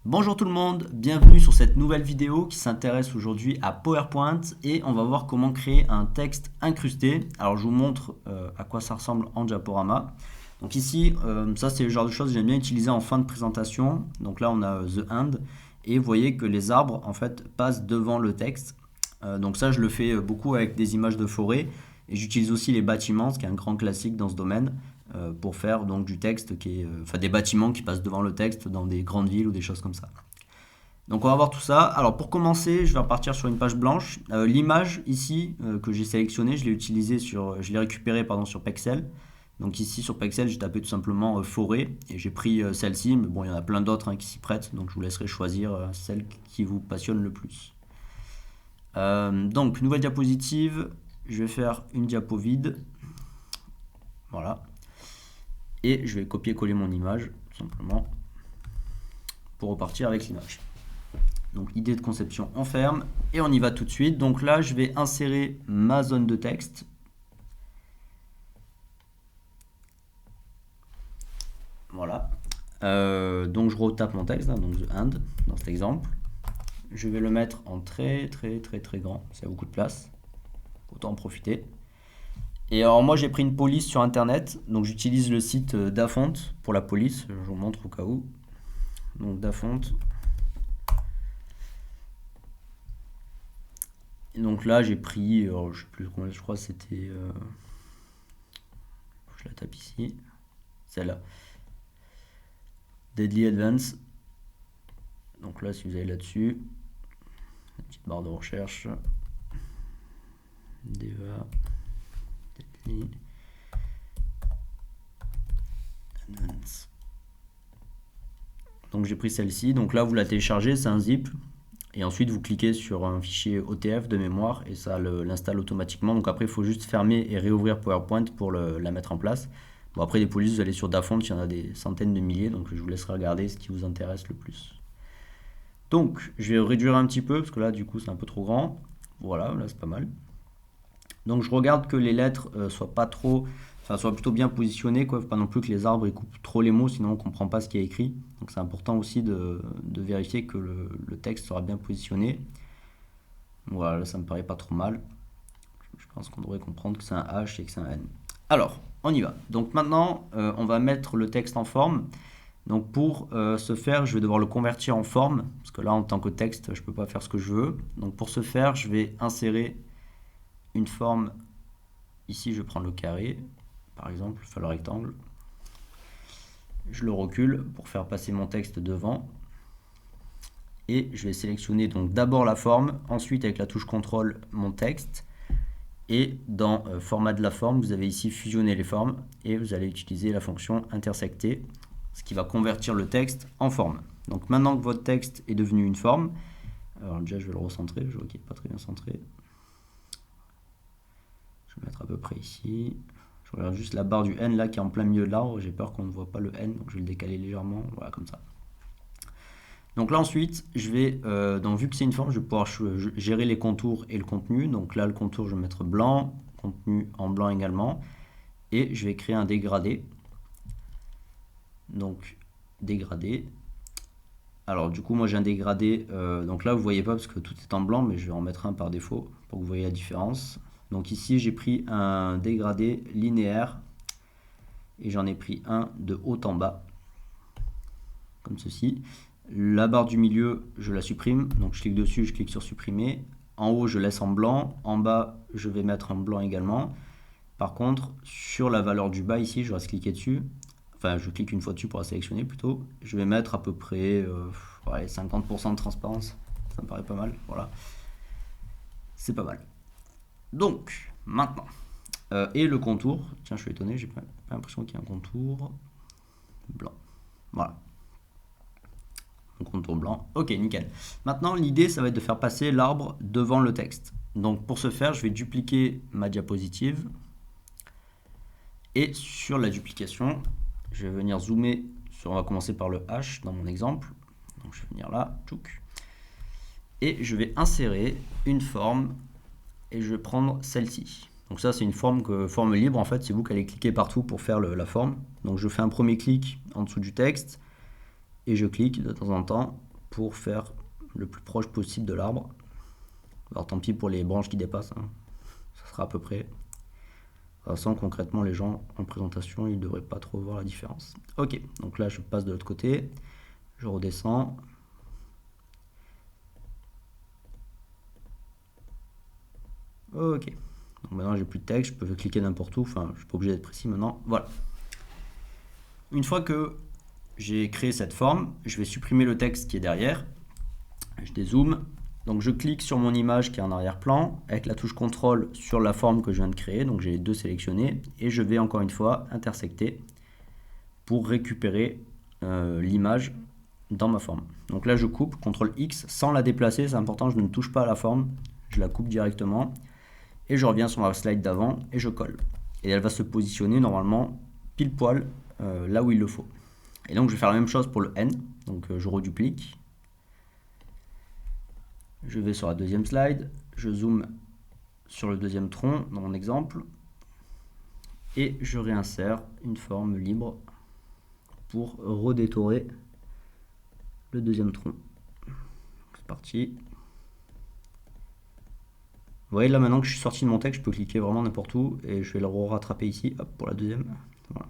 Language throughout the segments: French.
Bonjour tout le monde, bienvenue sur cette nouvelle vidéo qui s'intéresse aujourd'hui à PowerPoint et on va voir comment créer un texte incrusté. Alors je vous montre à quoi ça ressemble en diaporama. Donc ici, ça c'est le genre de choses que j'aime bien utiliser en fin de présentation. Donc là on a The End et vous voyez que les arbres en fait passent devant le texte. Donc ça je le fais beaucoup avec des images de forêt et j'utilise aussi les bâtiments, ce qui est un grand classique dans ce domaine pour faire donc du texte qui est, enfin des bâtiments qui passent devant le texte dans des grandes villes ou des choses comme ça. Donc on va voir tout ça. Alors pour commencer, je vais repartir sur une page blanche. L'image ici que j'ai sélectionnée, je l'ai récupérée sur Pexel. Donc ici sur Pexel, j'ai tapé tout simplement forêt et j'ai pris celle-ci. Mais bon, il y en a plein d'autres qui s'y prêtent, donc je vous laisserai choisir celle qui vous passionne le plus. Donc nouvelle diapositive. Je vais faire une diapo vide. Voilà. Et je vais copier-coller mon image, tout simplement, pour repartir avec l'image. Donc idée de conception, on ferme et on y va tout de suite. Donc là, je vais insérer ma zone de texte. Voilà. Donc je retape mon texte, donc The End, dans cet exemple. Je vais le mettre en très grand, ça a beaucoup de place. Autant en profiter. Et alors moi j'ai pris une police sur internet, donc j'utilise le site Dafont pour la police, je vous montre au cas où. Donc Dafont. Et donc là j'ai pris, alors, je sais plus combien, je crois que c'était, je la tape ici, celle-là. Deadly Advance. Donc là si vous allez là-dessus, la petite barre de recherche, Deva, Deadly Advance. Donc j'ai pris celle-ci, donc là vous la téléchargez, c'est un zip. Et ensuite, vous cliquez sur un fichier OTF de mémoire et ça l'installe automatiquement. Donc après, il faut juste fermer et réouvrir PowerPoint pour la mettre en place. Bon, après, des polices, vous allez sur Dafont, il y en a des centaines de milliers. Donc je vous laisserai regarder ce qui vous intéresse le plus. Donc, je vais réduire un petit peu parce que là, du coup, c'est un peu trop grand. Voilà, là, c'est pas mal. Donc je regarde que les lettres soient plutôt bien positionnées, quoi. Faut pas non plus que les arbres ils coupent trop les mots, sinon on comprend pas ce qui est écrit. Donc c'est important aussi de vérifier que le texte sera bien positionné. Voilà, là ça me paraît pas trop mal. Je pense qu'on devrait comprendre que c'est un H et que c'est un N. Alors, on y va. Donc maintenant, on va mettre le texte en forme. Donc pour ce faire, je vais devoir le convertir en forme, parce que là en tant que texte, je peux pas faire ce que je veux. Donc pour ce faire, je vais insérer une forme. Ici, je prends le carré, par exemple, enfin le rectangle. Je le recule pour faire passer mon texte devant. Et je vais sélectionner donc d'abord la forme, ensuite avec la touche CTRL mon texte. Et dans format de la forme, vous avez ici fusionner les formes et vous allez utiliser la fonction intersecter, ce qui va convertir le texte en forme. Donc maintenant que votre texte est devenu une forme, alors déjà je vais le recentrer, je vois qu'il n'est pas très bien centré. Je vais mettre à peu près ici. Je regarde juste la barre du N là qui est en plein milieu de l'arbre. J'ai peur qu'on ne voit pas le N, donc je vais le décaler légèrement. Voilà, comme ça. Donc là ensuite, je vais, donc vu que c'est une forme, je vais pouvoir gérer les contours et le contenu. Donc là le contour, je vais mettre blanc, contenu en blanc également. Et je vais créer un dégradé. Donc dégradé. Alors du coup moi j'ai un dégradé, donc là vous voyez pas parce que tout est en blanc, mais je vais en mettre un par défaut pour que vous voyez la différence. Donc ici j'ai pris un dégradé linéaire et j'en ai pris un de haut en bas, comme ceci. La barre du milieu je la supprime, donc je clique dessus, je clique sur supprimer. En haut je laisse en blanc, en bas je vais mettre en blanc également. Par contre sur la valeur du bas ici je reste cliquer dessus, enfin je clique une fois dessus pour la sélectionner plutôt. Je vais mettre à peu près 50% de transparence, ça me paraît pas mal, voilà. C'est pas mal. Donc, maintenant, et le contour, tiens, je suis étonné, j'ai pas l'impression qu'il y a un contour blanc. Voilà. Un contour blanc. Ok, nickel. Maintenant, l'idée, ça va être de faire passer l'arbre devant le texte. Donc, pour ce faire, je vais dupliquer ma diapositive. Et sur la duplication, je vais venir zoomer sur, on va commencer par le H dans mon exemple. Donc, je vais venir là, tchouk. Et je vais insérer une forme et je vais prendre celle-ci. Donc ça c'est une forme libre en fait, c'est vous qui allez cliquer partout pour faire la forme. Donc je fais un premier clic en dessous du texte et je clique de temps en temps pour faire le plus proche possible de l'arbre. Alors tant pis pour les branches qui dépassent, hein. Ça sera à peu près. De toute façon, concrètement, les gens en présentation, ils ne devraient pas trop voir la différence. Ok, donc là, je passe de l'autre côté. Je redescends. Ok, donc maintenant j'ai plus de texte, je peux cliquer n'importe où, enfin je suis pas obligé d'être précis maintenant, voilà. Une fois que j'ai créé cette forme, je vais supprimer le texte qui est derrière, je dézoome, donc je clique sur mon image qui est en arrière-plan, avec la touche CTRL sur la forme que je viens de créer, donc j'ai les deux sélectionnés, et je vais encore une fois intersecter pour récupérer l'image dans ma forme. Donc là je coupe, CTRL X, sans la déplacer, c'est important, je ne touche pas à la forme, je la coupe directement. Et je reviens sur ma slide d'avant et je colle. Et elle va se positionner normalement pile poil là où il le faut. Et donc je vais faire la même chose pour le N. Donc je reduplique. Je vais sur la deuxième slide. Je zoome sur le deuxième tronc dans mon exemple. Et je réinsère une forme libre pour redétorer le deuxième tronc. C'est parti. Vous voyez là maintenant que je suis sorti de mon texte, je peux cliquer vraiment n'importe où et je vais le rattraper ici, hop, pour la deuxième. Voilà.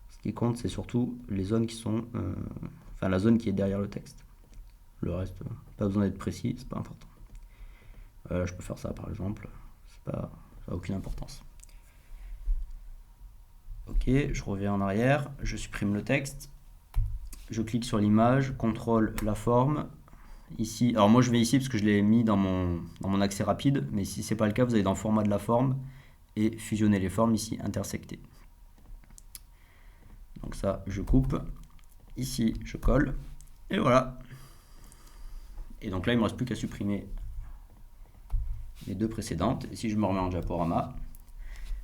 Ce qui compte, c'est surtout les zones qui sont, enfin la zone qui est derrière le texte. Le reste, pas besoin d'être précis, c'est pas important. Je peux faire ça par exemple, ça n'a aucune importance. Ok, je reviens en arrière, je supprime le texte, je clique sur l'image, contrôle la forme. Ici, alors moi je vais ici parce que je l'ai mis dans mon accès rapide, mais si c'est pas le cas, vous allez dans format de la forme et fusionner les formes ici, intersecter. Donc ça, je coupe, ici je colle, et voilà. Et donc là, il ne me reste plus qu'à supprimer les deux précédentes, et si je me remets en diaporama,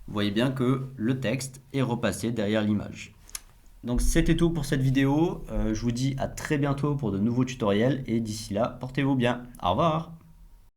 vous voyez bien que le texte est repassé derrière l'image. Donc c'était tout pour cette vidéo, je vous dis à très bientôt pour de nouveaux tutoriels et d'ici là, portez-vous bien. Au revoir.